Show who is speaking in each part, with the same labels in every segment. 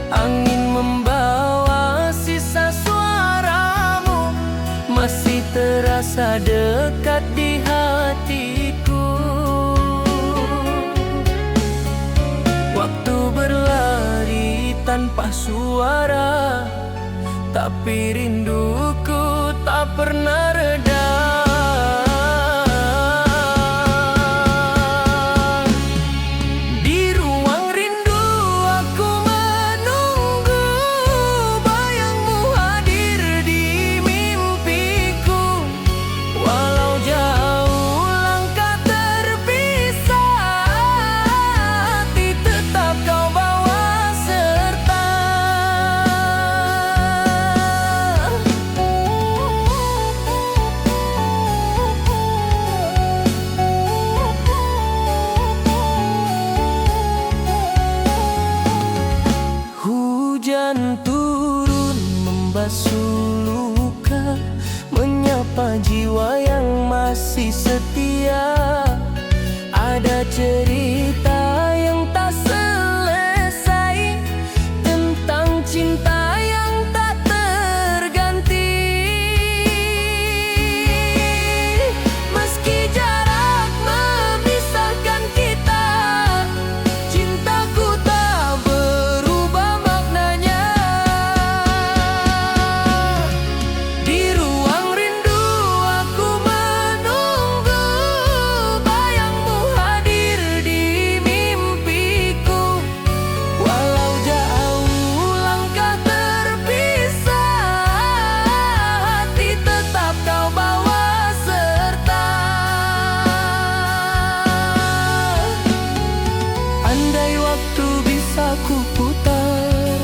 Speaker 1: Angin membawa sisa suaramu, masih terasa dekat di hatiku. Waktu berlari tanpa suara, tapi rinduku tak pernah reda. Di ruang rindu aku menunggu bayangmu hadir di mimpiku. Walau jauh langkah terpisah, hati tetap kau bawa serta. Hujan turun membasuh luka, menyapa jiwa yang masih setia. Ada cerita yang tak selesai tentang cinta yang tak terganti. Meski jarak memisahkan kita, cintaku tak berubah maknanya. Di ruang rindu aku menunggu bayangmu hadir di mimpiku. Walau jauh langkah terpisah, hati tetap kau bawa serta. Andai waktu bisa ku putar,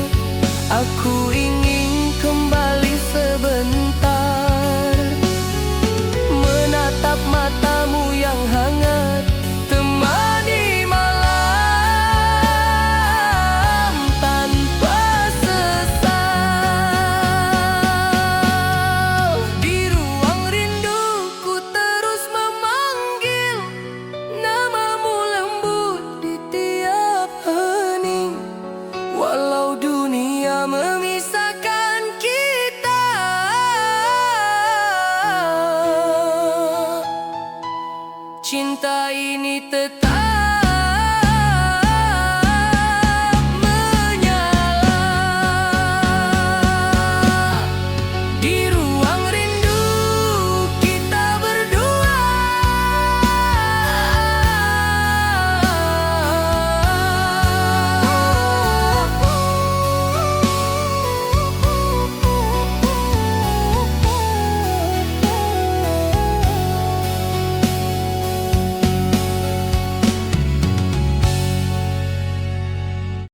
Speaker 1: aku ingin kembali sebentar, menatap matamu yang hangat, temani malam tanpa sesal. Di ruang rinduku terus memanggil namamu lembut di tiap hening. Walau dunia memisahkan kita, cinta ini tetap